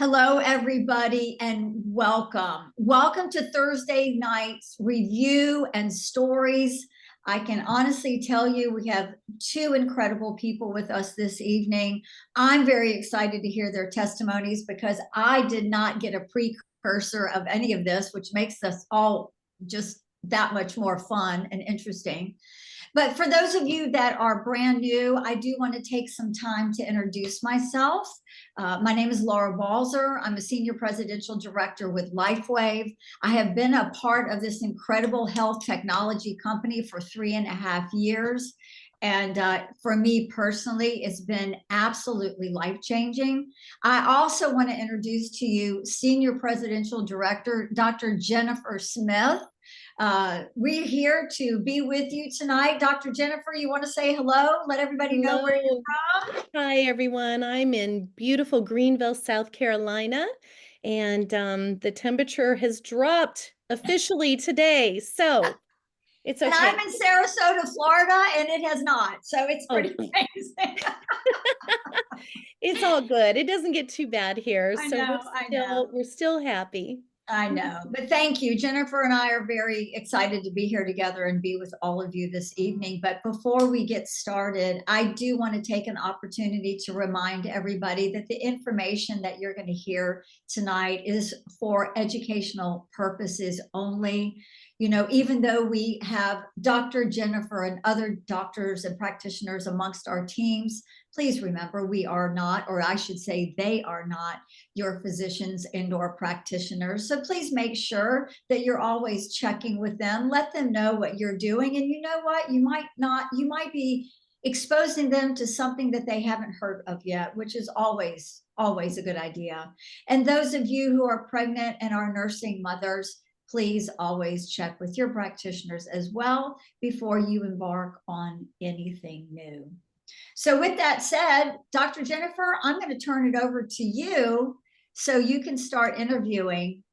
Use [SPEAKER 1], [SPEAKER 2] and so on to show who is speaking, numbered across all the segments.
[SPEAKER 1] Hello, everybody, and welcome. Welcome to Thursday night's review and stories. I can honestly tell you we have two incredible people with us this evening. I'm very excited to hear their testimonies because I did not get a precursor of any of this, which makes us all just that much more fun and interesting. But for those of you that are brand new, I do want to take some time to introduce myself. My name is Laura Balzer. I'm a senior presidential director with LifeWave. I have been a part of this incredible health technology company for 3.5 years. And for me personally, it's been absolutely life-changing. I also want to introduce to you Senior Presidential Director, Dr. Jennifer Smith. We're here to be with you tonight. Dr. Jennifer, you want to say hello? Let everybody know where you're
[SPEAKER 2] Hello.
[SPEAKER 1] from.
[SPEAKER 2] Hi, everyone. I'm in beautiful Greenville, South Carolina, and the temperature has dropped officially today, so it's
[SPEAKER 1] And I'm
[SPEAKER 2] okay.
[SPEAKER 1] in Sarasota, Florida, and it has not. So it's
[SPEAKER 2] Oh,
[SPEAKER 1] pretty amazing.
[SPEAKER 2] it's all good. It doesn't get too bad here,
[SPEAKER 1] I
[SPEAKER 2] so
[SPEAKER 1] know, I know.
[SPEAKER 2] we're still happy.
[SPEAKER 1] I know, but thank you. Jennifer and I are very excited to be here together and be with all of you this evening. But before we get started, I do want to take an opportunity to remind everybody that the information that you're going to hear tonight is for educational purposes only. You know, even though we have Dr. Jennifer and other doctors and practitioners amongst our teams, please remember we are not, or I should say, they are not your physicians and or practitioners. So please make sure that you're always checking with them. Let them know what you're doing. And you know what? You might be exposing them to something that they haven't heard of yet, which is always a good idea. And those of you who are pregnant and are nursing mothers, please always check with your practitioners as well before you embark on anything new. So with that said, Dr. Jennifer, I'm going to turn it over to you so you can start interviewing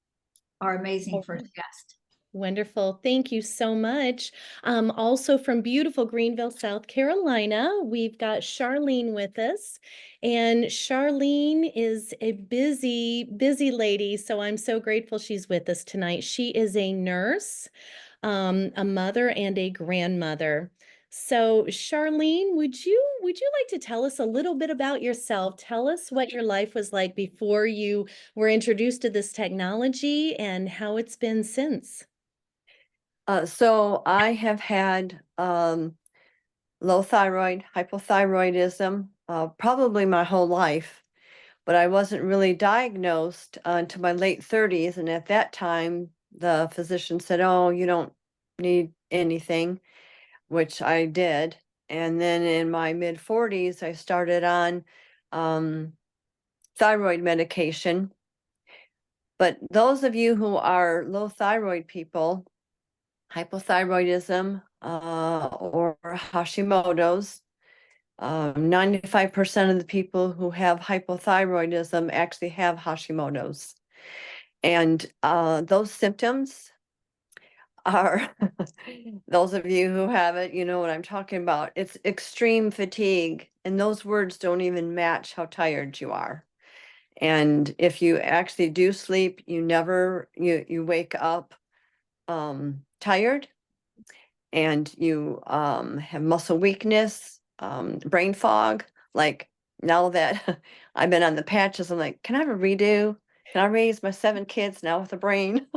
[SPEAKER 1] our amazing first guest.
[SPEAKER 2] Wonderful. Thank you so much. Also from beautiful Greenville, South Carolina, we've got Charlene with us. And Charlene is a busy, busy lady. So I'm so grateful she's with us tonight. She is a nurse, a mother, and a grandmother. So Charlene, would you like to tell us a little bit about yourself? Tell us what your life was like before you were introduced to this technology and how it's been since.
[SPEAKER 3] So I have had low thyroid, hypothyroidism, probably my whole life, but I wasn't really diagnosed until my late 30s. And at that time, the physician said, "Oh, you don't need anything," which I did. And then in my mid 40s, I started on um, thyroid medication. But those of you who are low thyroid people, hypothyroidism or Hashimoto's. 95% of the people who have hypothyroidism actually have Hashimoto's. And those symptoms are, those of you who have it, you know what I'm talking about. It's extreme fatigue, and those words don't even match how tired you are. And if you actually do sleep, you wake up tired, and you have muscle weakness, brain fog. Like now that I've been on the patches, I'm like, can I have a redo? Can I raise my 7 kids now with a brain?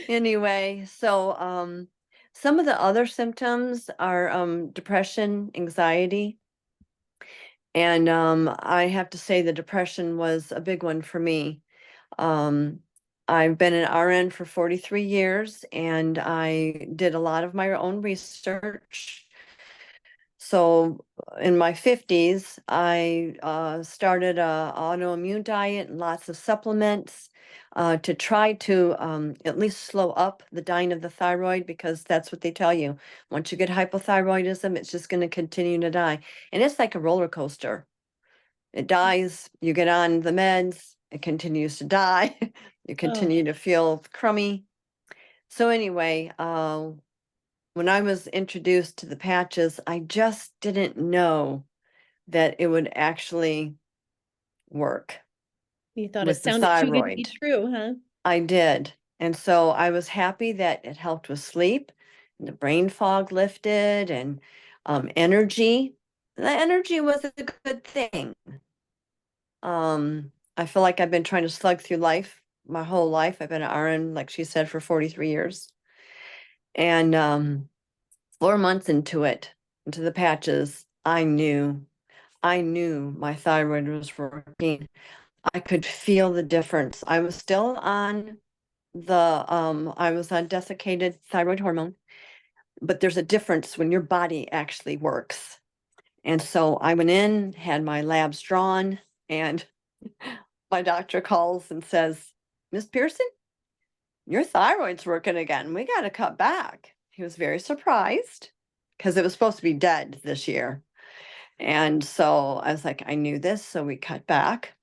[SPEAKER 3] Anyway, so some of the other symptoms are depression, anxiety. And I have to say the depression was a big one for me. Um, I've been an RN for 43 years, and I did a lot of my own research. So in my 50s, I started a autoimmune diet and lots of supplements to try to at least slow up the dying of the thyroid, because that's what they tell you. Once you get hypothyroidism, it's just going to continue to die. And it's like a roller coaster. It dies, you get on the meds, it continues to die, you
[SPEAKER 2] Oh,
[SPEAKER 3] continue to feel crummy. So anyway, when I was introduced to the patches, I just didn't know that it would actually work.
[SPEAKER 2] You thought it
[SPEAKER 3] with the
[SPEAKER 2] sounded too good to be
[SPEAKER 3] thyroid.
[SPEAKER 2] true, huh?
[SPEAKER 3] I did. And so I was happy that it helped with sleep, and the brain fog lifted, and energy. The energy was a good thing. I feel like I've been trying to slug through life my whole life. I've been an RN, like she said, for 43 years. And 4 months into it, into the patches, I knew my thyroid was working. I could feel the difference. I was still on I was on desiccated thyroid hormone, but there's a difference when your body actually works. And so I went in, had my labs drawn, and my doctor calls and says, Miss Pearson, your thyroid's working again. We got to cut back. He was very surprised because it was supposed to be dead this year. And so I was like, I knew this. So we cut back,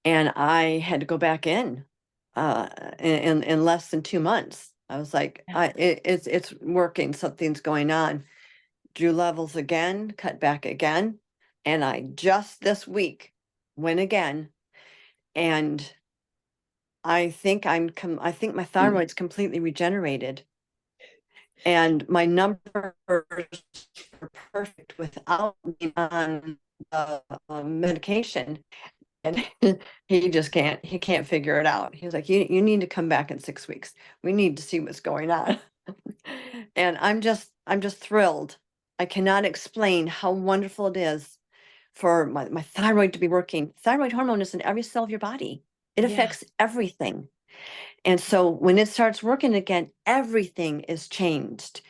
[SPEAKER 3] and I had to go back in less than 2 months. I was like, it's working. Something's going on. Drew levels again, cut back again. And I just this week went again. And I think I think my thyroid's completely regenerated. And my numbers are perfect without being on medication. And he can't figure it out. He was like, you need to come back in 6 weeks. We need to see what's going on. And I'm just thrilled. I cannot explain how wonderful it is for my thyroid to be working. Thyroid hormone is in every cell of your body. It
[SPEAKER 2] Yeah.
[SPEAKER 3] affects everything. And so when it starts working again, everything is changed.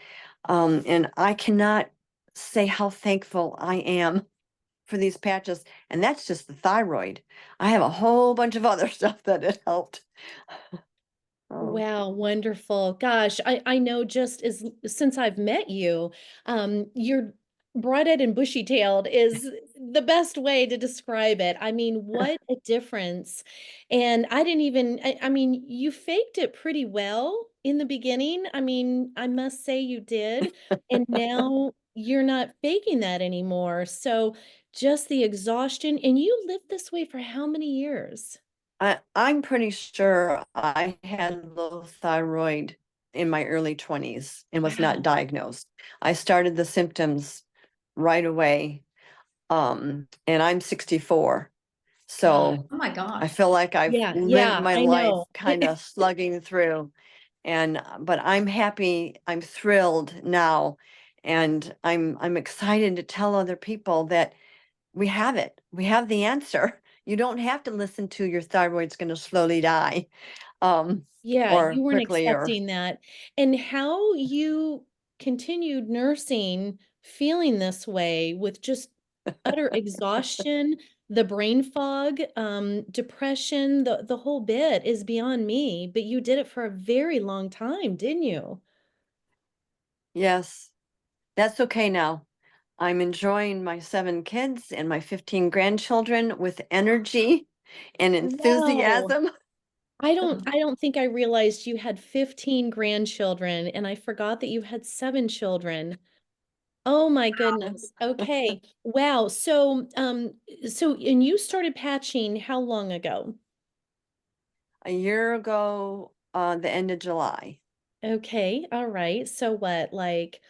[SPEAKER 3] And I cannot say how thankful I am for these patches. And that's just the thyroid. I have a whole bunch of other stuff that it helped.
[SPEAKER 2] Wow, wonderful. Gosh, I know just as since I've met you, you're broadhead and bushy-tailed is the best way to describe it. I mean, what a difference. And I didn't even, I mean, you faked it pretty well in the beginning. I mean, I must say you did. And now you're not faking that anymore. So just the exhaustion, and you lived this way for how many years?
[SPEAKER 3] I'm pretty sure I had low thyroid in my early 20s and was not
[SPEAKER 2] Wow.
[SPEAKER 3] diagnosed. I started the symptoms right away. And I'm 64.
[SPEAKER 2] God.
[SPEAKER 3] So
[SPEAKER 1] Oh my
[SPEAKER 3] I
[SPEAKER 1] gosh.
[SPEAKER 3] feel like I've
[SPEAKER 2] Yeah,
[SPEAKER 3] lived
[SPEAKER 2] yeah,
[SPEAKER 3] my
[SPEAKER 2] I
[SPEAKER 3] life
[SPEAKER 2] know.
[SPEAKER 3] kind of slugging through. And but I'm happy, I'm thrilled now. And I'm excited to tell other people that we have it. We have the answer. You don't have to listen to your thyroid's going to slowly die,
[SPEAKER 2] Yeah,
[SPEAKER 3] or
[SPEAKER 2] you weren't
[SPEAKER 3] quickly, or
[SPEAKER 2] accepting that. And how you continued nursing feeling this way with just utter exhaustion, the brain fog, depression, the whole bit is beyond me, but you did it for a very long time, didn't you?
[SPEAKER 3] yes, that's okay now. I'm enjoying my 7 kids and my 15 grandchildren with energy and
[SPEAKER 2] Wow.
[SPEAKER 3] enthusiasm.
[SPEAKER 2] I don't think I realized you had 15 grandchildren, and I forgot that you had 7 children. Oh my goodness. Okay. Wow. So and you started patching how long ago?
[SPEAKER 3] A year ago, the end of July,
[SPEAKER 2] Okay. All right. So what, like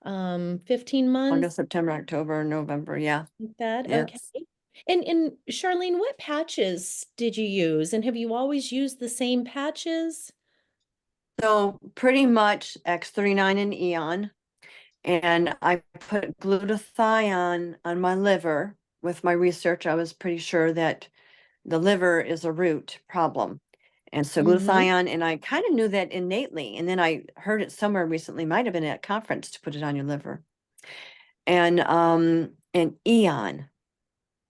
[SPEAKER 2] 15 months
[SPEAKER 3] August, September, October, November. Yeah,
[SPEAKER 2] like that? Okay.
[SPEAKER 3] yes.
[SPEAKER 2] And Charlene, what patches did you use? And have you always used the same patches?
[SPEAKER 3] So pretty much X39 and Eon. And I put glutathione on my liver. With my research, I was pretty sure that the liver is a root problem. And so
[SPEAKER 2] Mm-hmm.
[SPEAKER 3] glutathione, and I kind of knew that innately. And then I heard it somewhere recently, might have been at a conference, to put it on your liver. And Eon.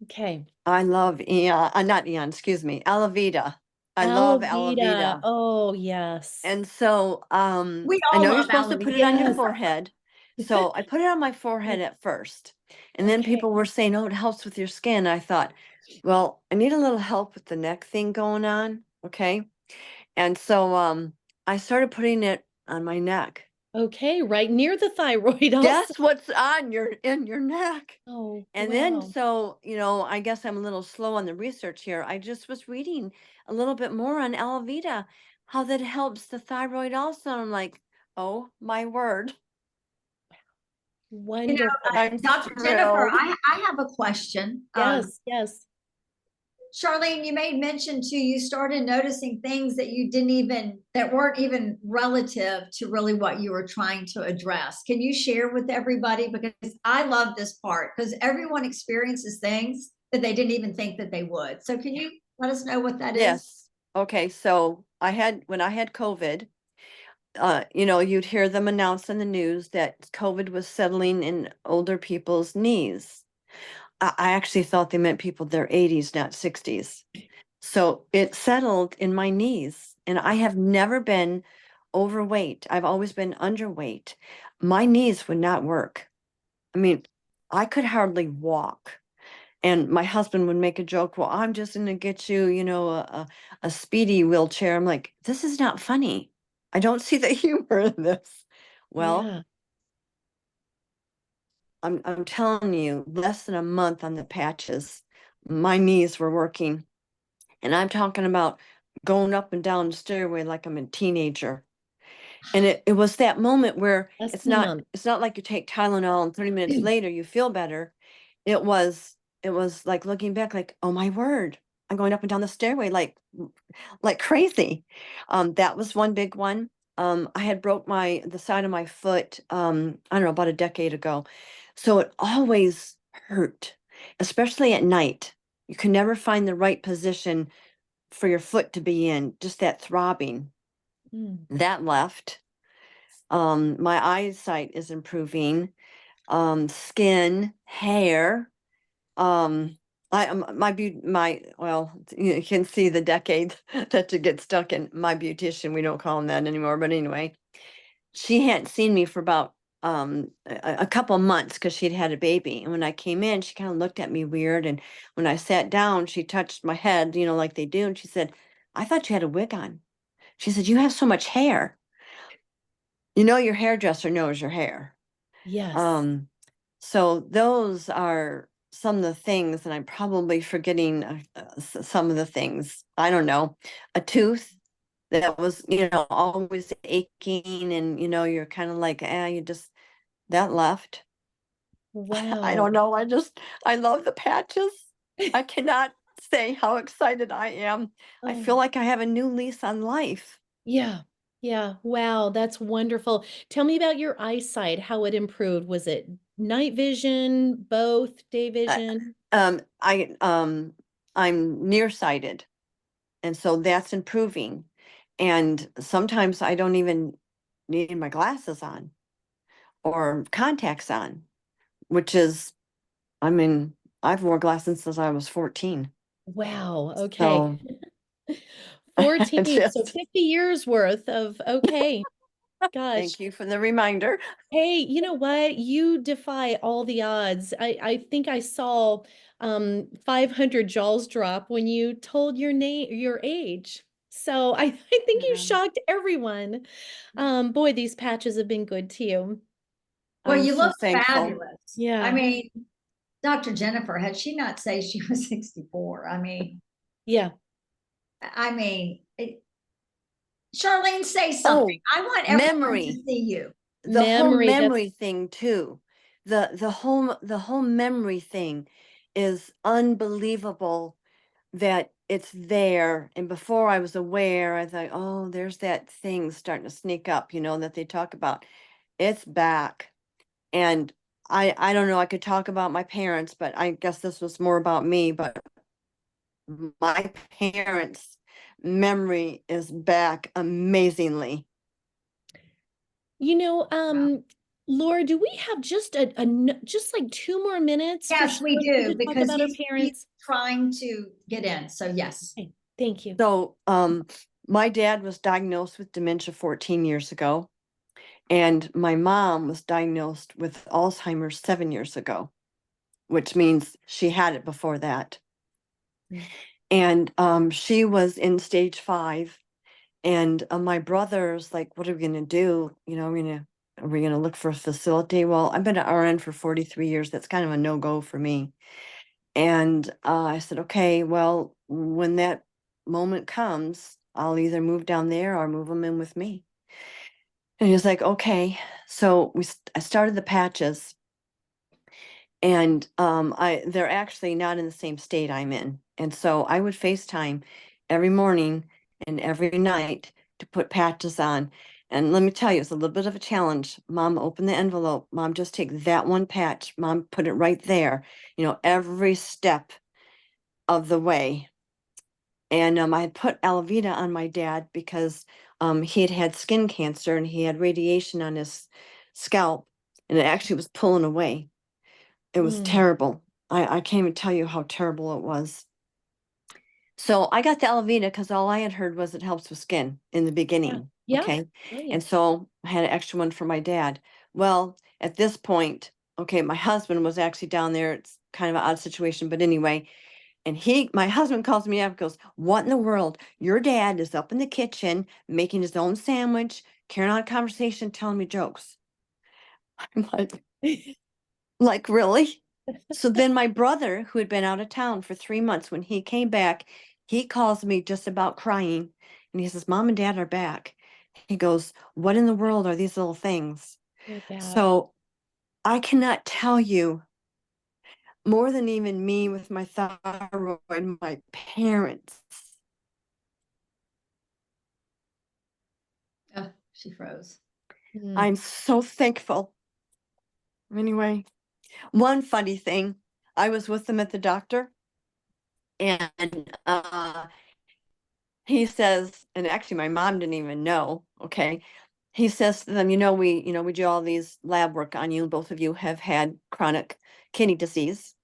[SPEAKER 2] Okay.
[SPEAKER 3] I love Eon, not Eon, excuse me, Alavita. I love
[SPEAKER 2] Alavita.
[SPEAKER 3] Alavita.
[SPEAKER 2] Oh, yes.
[SPEAKER 3] And so
[SPEAKER 1] We
[SPEAKER 3] I
[SPEAKER 1] all
[SPEAKER 3] know you're
[SPEAKER 1] love
[SPEAKER 3] supposed to
[SPEAKER 1] Alan.
[SPEAKER 3] put it on your
[SPEAKER 2] Yes.
[SPEAKER 3] forehead. So I put it on my forehead at first. And then
[SPEAKER 2] Okay.
[SPEAKER 3] people were saying, oh, it helps with your skin. I thought, well, I need a little help with the neck thing going on. Okay. And so I started putting it on my neck.
[SPEAKER 2] Okay, right near the thyroid also.
[SPEAKER 3] Guess what's on in your neck?
[SPEAKER 2] Oh,
[SPEAKER 3] And then,
[SPEAKER 2] wow.
[SPEAKER 3] so, I guess I'm a little slow on the research here. I just was reading a little bit more on Alavita, how that helps the thyroid also. I'm like, oh my word.
[SPEAKER 1] You know,
[SPEAKER 2] Wonderful.
[SPEAKER 3] I'm
[SPEAKER 1] Dr. Jennifer,
[SPEAKER 3] thrilled.
[SPEAKER 1] I have a question.
[SPEAKER 2] Yes, yes.
[SPEAKER 1] Charlene, you made mention too, you started noticing things that that weren't even relative to really what you were trying to address. Can you share with everybody? Because I love this part because everyone experiences things that they didn't even think that they would. So can you let us know what that is?
[SPEAKER 3] Yes. Okay. So when I had COVID, you'd hear them announce in the news that COVID was settling in older people's knees. I actually thought they meant people their 80s, not 60s. So it settled in my knees, and I have never been overweight. I've always been underweight. My knees would not work. I mean, I could hardly walk. And my husband would make a joke, well, I'm just going to get you, a speedy wheelchair. I'm like, this is not funny. I don't see the humor in this. Well,
[SPEAKER 2] Yeah.
[SPEAKER 3] I'm telling you, less than a month on the patches, my knees were working. And I'm talking about going up and down the stairway like I'm a teenager. And it was that moment where
[SPEAKER 2] Less
[SPEAKER 3] it's
[SPEAKER 2] than a
[SPEAKER 3] not
[SPEAKER 2] month.
[SPEAKER 3] it's not like you take Tylenol and 30 minutes later you feel better. It was like looking back, like, oh my word, I'm going up and down the stairway like crazy. That was one big one. I had broke the side of my foot, I don't know, about a decade ago. So it always hurt, especially at night. You can never find the right position for your foot to be in, just that throbbing.
[SPEAKER 2] Mm.
[SPEAKER 3] That left. My eyesight is improving. Skin, hair. Well, you can see the decade that you get stuck in. My beautician, we don't call him that anymore, but anyway, she hadn't seen me for about a couple months because she'd had a baby. And when I came in, she kind of looked at me weird. And when I sat down, she touched my head, like they do. And she said, I thought you had a wig on. She said, you have so much hair. Your hairdresser knows your hair.
[SPEAKER 2] Yes.
[SPEAKER 3] So those are some of the things, and I'm probably forgetting some of the things. I don't know. A tooth that was, always aching, and you're kind of like, that left. I
[SPEAKER 2] Wow.
[SPEAKER 3] don't know. I love the patches. I cannot say how excited I am. I
[SPEAKER 2] Oh,
[SPEAKER 3] feel like I have a new lease on life.
[SPEAKER 2] yeah. Yeah. Wow, that's wonderful. Tell me about your eyesight, how it improved. Was it night vision, both, day
[SPEAKER 3] Uh,
[SPEAKER 2] vision?
[SPEAKER 3] I'm nearsighted, and so that's improving. And sometimes I don't even need my glasses on or contacts on, which is, I mean, I've worn glasses since I was 14.
[SPEAKER 2] Wow. Okay.
[SPEAKER 3] So
[SPEAKER 2] 14, so
[SPEAKER 3] just
[SPEAKER 2] 50 years worth of okay. Gosh.
[SPEAKER 3] thank you for the reminder.
[SPEAKER 2] Hey, you know what? You defy all the odds. I think I saw 500 jaws drop when you told your age. So I think you
[SPEAKER 3] Yeah.
[SPEAKER 2] shocked everyone. Boy, these patches have been good to you.
[SPEAKER 1] Well,
[SPEAKER 3] I'm
[SPEAKER 1] you
[SPEAKER 3] so
[SPEAKER 1] look
[SPEAKER 3] thankful.
[SPEAKER 1] fabulous. I
[SPEAKER 2] Yeah.
[SPEAKER 1] mean, Dr. Jennifer, had she not say she was 64,
[SPEAKER 2] Yeah.
[SPEAKER 1] Charlene, say
[SPEAKER 3] Oh,
[SPEAKER 1] something. I want everyone to
[SPEAKER 3] memory.
[SPEAKER 1] see you.
[SPEAKER 3] The whole
[SPEAKER 2] Memory, that's
[SPEAKER 3] memory thing too. The whole memory thing is unbelievable that it's there. And before I was aware, I thought, oh, there's that thing starting to sneak up, that they talk about. It's back. And I don't know, I could talk about my parents, but I guess this was more about me, but my parents' memory is back amazingly. Wow.
[SPEAKER 2] Laura, do we have just like 2 more minutes for
[SPEAKER 1] Yes, we
[SPEAKER 2] Charlene
[SPEAKER 1] do,
[SPEAKER 2] to talk
[SPEAKER 1] because
[SPEAKER 2] about her
[SPEAKER 1] he's
[SPEAKER 2] parents?
[SPEAKER 1] trying to get in. So yes.
[SPEAKER 2] Okay, thank you.
[SPEAKER 3] So, my dad was diagnosed with dementia 14 years ago, and my mom was diagnosed with Alzheimer's 7 years ago, which means she had it before that.
[SPEAKER 2] Mm.
[SPEAKER 3] And she was in stage 5. And my brother's like, what are we going to do? We're going to are we gonna look for a facility? Well, I've been an RN for 43 years. That's kind of a no-go for me. And I said, okay, well, when that moment comes, I'll either move down there or move them in with me. And he was like, okay. So I started the patches, and they're actually not in the same state I'm in. And so I would FaceTime every morning and every night to put patches on. And let me tell you, it's a little bit of a challenge. Mom, open the envelope. Mom, just take that one patch. Mom, put it right there. Every step of the way. And I had put Alavita on my dad because he had had skin cancer and he had radiation on his scalp, and it actually was pulling away. It was terrible. I can't even tell you how terrible it was. So I got the Alavita because all I had heard was it helps with skin in the beginning.
[SPEAKER 2] Yeah.
[SPEAKER 3] Okay.
[SPEAKER 2] Right.
[SPEAKER 3] And so I had an extra one for my dad. Well, at this point, okay, my husband was actually down there. It's kind of an odd situation, but anyway. And my husband calls me up and goes, what in the world? Your dad is up in the kitchen making his own sandwich, carrying on a conversation, telling me jokes. I'm like, really? So then my brother, who had been out of town for 3 months, when he came back, he calls me just about crying. And he says, Mom and Dad are back. He goes, what in the world are these little things?
[SPEAKER 2] Oh, Dad.
[SPEAKER 3] So I cannot tell you, more than even me with my thyroid, my parents.
[SPEAKER 1] Oh, she froze.
[SPEAKER 3] I'm so thankful. Anyway, one funny thing, I was with them at the doctor, and he says, and actually my mom didn't even know, okay. He says to them, we do all these lab work on you. Both of you have had chronic kidney disease.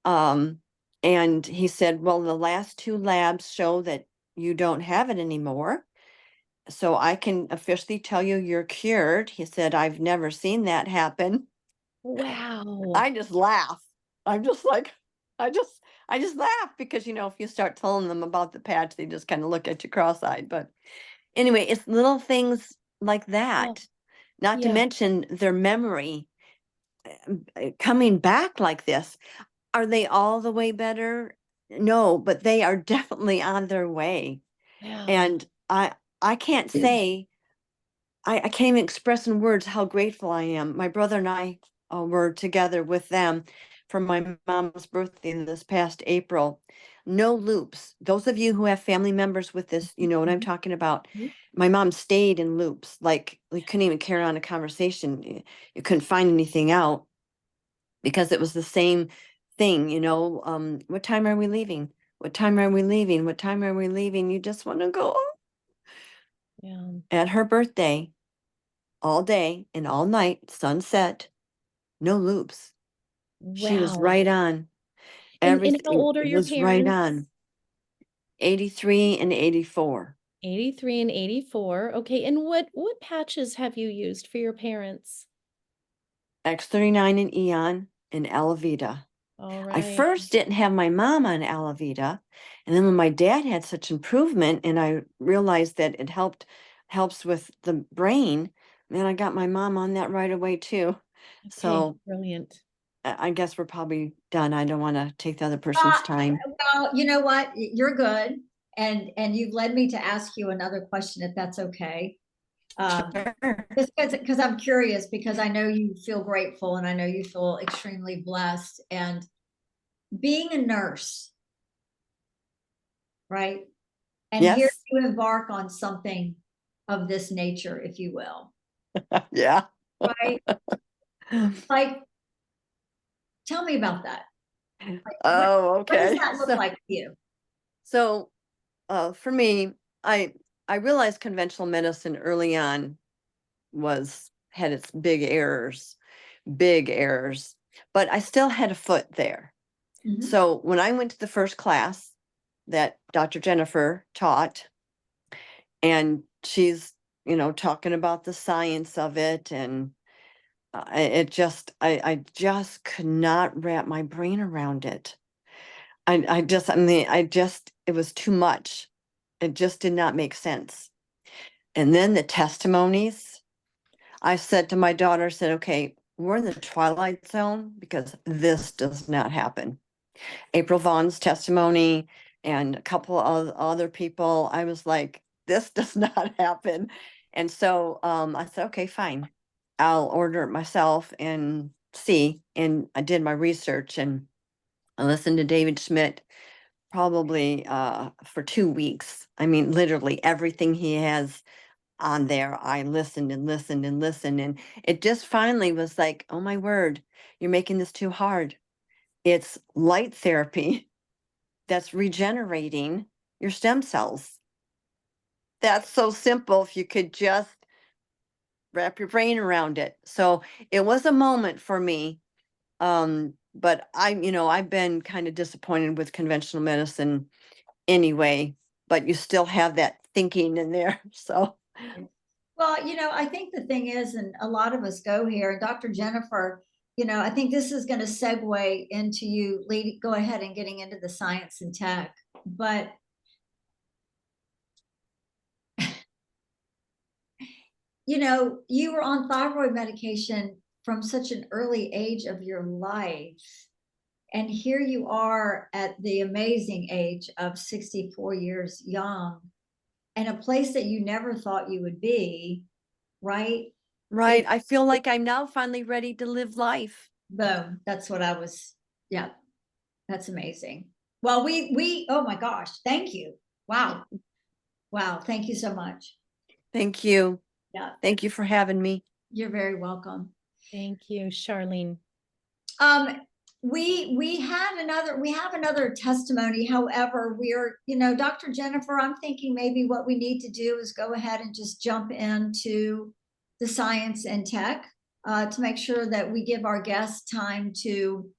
[SPEAKER 3] And he said, well, the last 2 labs show that you don't have it anymore. So I can officially tell you you're cured. He said, I've never seen that happen.
[SPEAKER 2] Wow.
[SPEAKER 3] I just laugh. I'm just like, I just laugh because, if you start telling them about the patch, they just kind of look at you cross-eyed. But anyway, it's little things like that, not to
[SPEAKER 2] Yeah.
[SPEAKER 3] mention their memory coming back like this. Are they all the way better? No, but they are definitely on their way.
[SPEAKER 2] Yeah.
[SPEAKER 3] And I can't say, I can't even express in words how grateful I am. My brother and I were together with them for my mom's birthday this past April. No loops. Those of you who have family members with this, you know what I'm talking about.
[SPEAKER 2] Mhm.
[SPEAKER 3] My mom stayed in loops, like we couldn't even carry on a conversation. You couldn't find anything out because it was the same thing, what time are we leaving? What time are we leaving? What time are we leaving? You just want to go.
[SPEAKER 2] Yeah.
[SPEAKER 3] At her birthday, all day and all night, sunset, no loops. She was
[SPEAKER 2] Wow.
[SPEAKER 3] right on.
[SPEAKER 2] And how
[SPEAKER 3] Everything
[SPEAKER 2] old are your
[SPEAKER 3] was right
[SPEAKER 2] parents?
[SPEAKER 3] on. 83 and 84.
[SPEAKER 2] 83 and 84. Okay. And what patches have you used for your parents?
[SPEAKER 3] X39 and Eon and Alavita.
[SPEAKER 2] All
[SPEAKER 3] I
[SPEAKER 2] right.
[SPEAKER 3] first didn't have my mom on Alavita, and then when my dad had such improvement and I realized that it helps with the brain, then I got my mom on that right away too.
[SPEAKER 2] Okay.
[SPEAKER 3] So
[SPEAKER 2] Brilliant.
[SPEAKER 3] I guess we're probably done. I don't want to take the other person's time.
[SPEAKER 1] Well, you know what? You're good. And you've led me to ask you another question, if that's okay.
[SPEAKER 3] Sure.
[SPEAKER 1] Just because I'm curious, because I know you feel grateful and I know you feel extremely blessed. And being a nurse, right? And here
[SPEAKER 3] Yes.
[SPEAKER 1] you embark on something of this nature, if you will,
[SPEAKER 3] Yeah.
[SPEAKER 1] right? Like, tell me about that. Like,
[SPEAKER 3] Oh,
[SPEAKER 1] what does
[SPEAKER 3] okay.
[SPEAKER 1] that look like to you?
[SPEAKER 3] So, for me, I realized conventional medicine early on had its big errors, but I still had a foot there.
[SPEAKER 1] Mhm.
[SPEAKER 3] So when I went to the first class that Dr. Jennifer taught, and she's, talking about the science of it, and I just could not wrap my brain around it. It was too much. It just did not make sense. And then the testimonies, I said to my daughter, I said, okay, we're in the twilight zone because this does not happen. April Vaughn's testimony and a couple of other people, I was like, this does not happen. And so I said, okay, fine. I'll order it myself and see. And I did my research and I listened to David Schmidt probably for 2 weeks. I mean, literally everything he has on there, I listened and listened and listened. And it just finally was like, oh my word, you're making this too hard. It's light therapy that's regenerating your stem cells. That's so simple if you could just wrap your brain around it. So it was a moment for me. But I've been kind of disappointed with conventional medicine anyway, but you still have that thinking in there. So
[SPEAKER 1] Well, I think the thing is, and a lot of us go here, and Dr. Jennifer, I think this is going to segue into you go ahead and getting into the science and tech. But you were on thyroid medication from such an early age of your life. And here you are at the amazing age of 64 years young, and a place that you never thought you would be, right?
[SPEAKER 3] right, I feel like I'm now finally ready to live life.
[SPEAKER 1] Boom. That's what I was. Yeah. That's amazing. Well, oh my gosh. Thank you. Wow. Wow. Thank you so much.
[SPEAKER 3] Thank you.
[SPEAKER 1] Yeah.
[SPEAKER 3] Thank you for having me.
[SPEAKER 1] You're very welcome.
[SPEAKER 2] Thank you, Charlene.
[SPEAKER 1] We have another testimony. However, Dr. Jennifer, I'm thinking maybe what we need to do is go ahead and just jump into the science and tech to make sure that we give our guests time to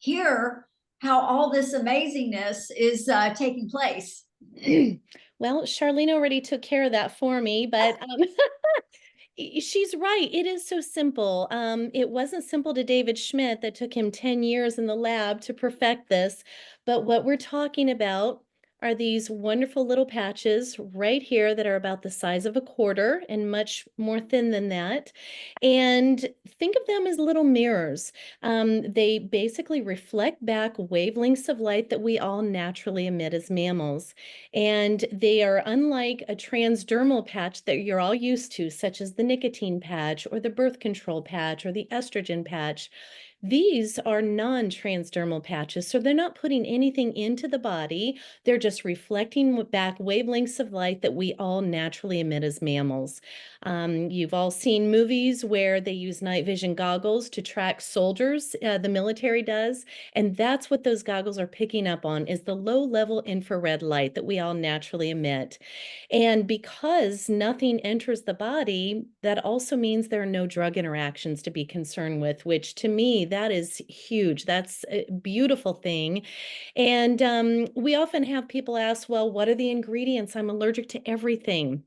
[SPEAKER 1] hear how all this amazingness is taking place.
[SPEAKER 2] Well, Charlene already took care of that for me, but she's right. It is so simple. It wasn't simple to David Schmidt that took him 10 years in the lab to perfect this. But what we're talking about are these wonderful little patches right here that are about the size of a quarter and much more thin than that. And think of them as little mirrors. They basically reflect back wavelengths of light that we all naturally emit as mammals. And they are unlike a transdermal patch that you're all used to, such as the nicotine patch or the birth control patch or the estrogen patch. These are non-transdermal patches, so they're not putting anything into the body. They're just reflecting back wavelengths of light that we all naturally emit as mammals. You've all seen movies where they use night vision goggles to track soldiers, the military does, and that's what those goggles are picking up on is the low-level infrared light that we all naturally emit. And because nothing enters the body, that also means there are no drug interactions to be concerned with, which to me, that is huge. That's a beautiful thing. And we often have people ask, well, what are the ingredients? I'm allergic to everything.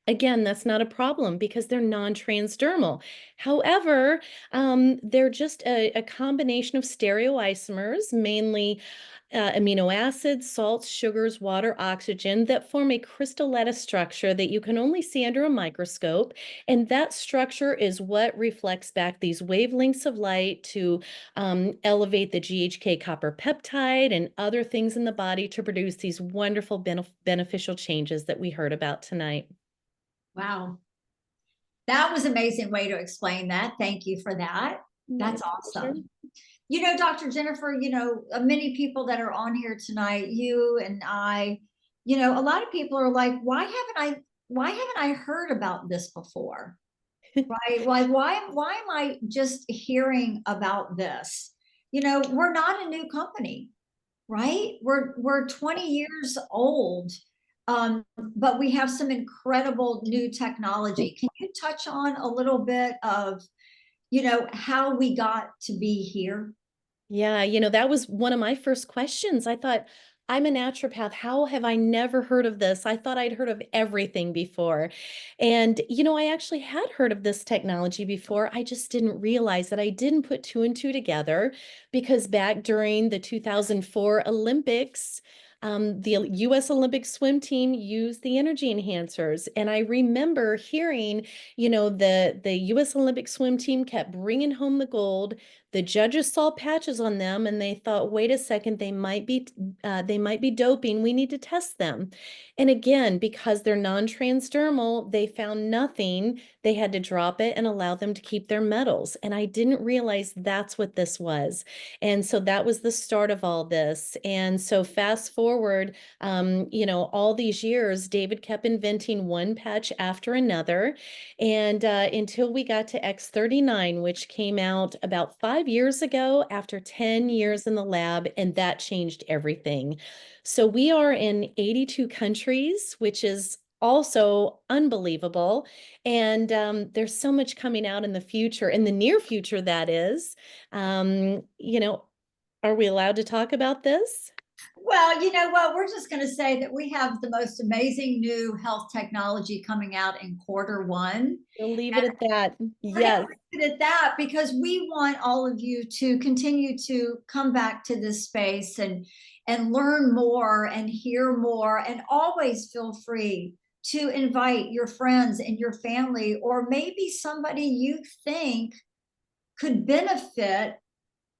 [SPEAKER 2] Again, that's not a problem because they're non-transdermal. However, they're just a combination of stereoisomers, mainly amino acids, salts, sugars, water, oxygen that form a crystal lattice structure that you can only see under a microscope. And that structure is what reflects back these wavelengths of light to elevate the GHK copper peptide and other things in the body to produce these wonderful beneficial changes that we heard about tonight.
[SPEAKER 1] Wow. That was an amazing way to explain that. Thank you for that. That's awesome. Dr. Jennifer, many people that are on here tonight, you and I, a lot of people are like, why haven't I heard about this before? Right? Like, why am I just hearing about this? We're not a new company, right? We're 20 years old. But we have some incredible new technology. Can you touch on a little bit of, how we got to be here?
[SPEAKER 2] Yeah, that was one of my first questions. I thought, I'm a naturopath. How have I never heard of this? I thought I'd heard of everything before. And, I actually had heard of this technology before. I just didn't realize that I didn't put two and two together because back during the 2004 Olympics, the US Olympic swim team used the energy enhancers. And I remember hearing, the US Olympic swim team kept bringing home the gold. The judges saw patches on them and they thought, wait a second, they might be doping. We need to test them. And again, because they're non-transdermal, they found nothing. They had to drop it and allow them to keep their medals. And I didn't realize that's what this was. And so that was the start of all this. And so fast forward, all these years, David kept inventing one patch after another. And until we got to X39, which came out about 5 years ago after 10 years in the lab, and that changed everything. So we are in 82 countries, which is also unbelievable. And there's so much coming out in the future, in the near future, that is. Um, you know, are we allowed to talk about this?
[SPEAKER 1] Well, you know what? We're just going to say that we have the most amazing new health technology coming out in quarter 1.
[SPEAKER 2] We'll leave it at that.
[SPEAKER 1] We're going to
[SPEAKER 2] Yes.
[SPEAKER 1] leave it at that because we want all of you to continue to come back to this space and learn more and hear more, and always feel free to invite your friends and your family, or maybe somebody you think could benefit.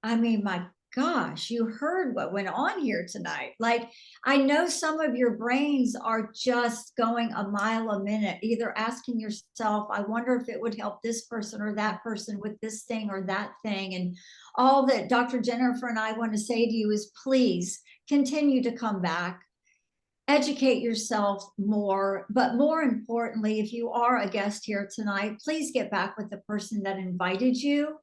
[SPEAKER 1] I mean, my gosh, you heard what went on here tonight. Like, I know some of your brains are just going a mile a minute, either asking yourself, I wonder if it would help this person or that person with this thing or that thing. And all that Dr. Jennifer and I want to say to you is, please continue to come back, educate yourself more. But more importantly, if you are a guest here tonight, please get back with the person that invited you.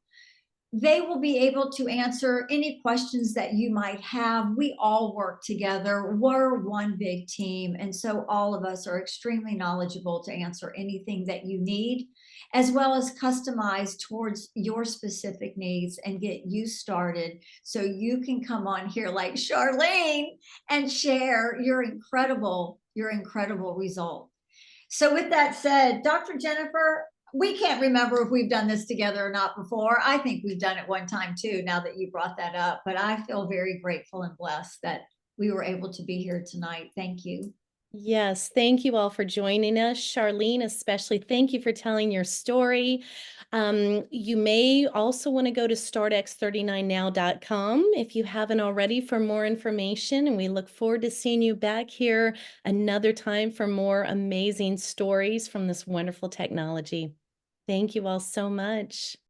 [SPEAKER 1] They will be able to answer any questions that you might have. We all work together. We're one big team. And so all of us are extremely knowledgeable to answer anything that you need, as well as customize towards your specific needs and get you started so you can come on here like Charlene and share your incredible result. So with that said, Dr. Jennifer, we can't remember if we've done this together or not before. I think we've done it one time too, now that you brought that up, but I feel very grateful and blessed that we were able to be here tonight. Thank you.
[SPEAKER 2] Yes, thank you all for joining us. Charlene, especially, thank you for telling your story. You may also want to go to startx39now.com if you haven't already for more information, and we look forward to seeing you back here another time for more amazing stories from this wonderful technology. Thank you all so much.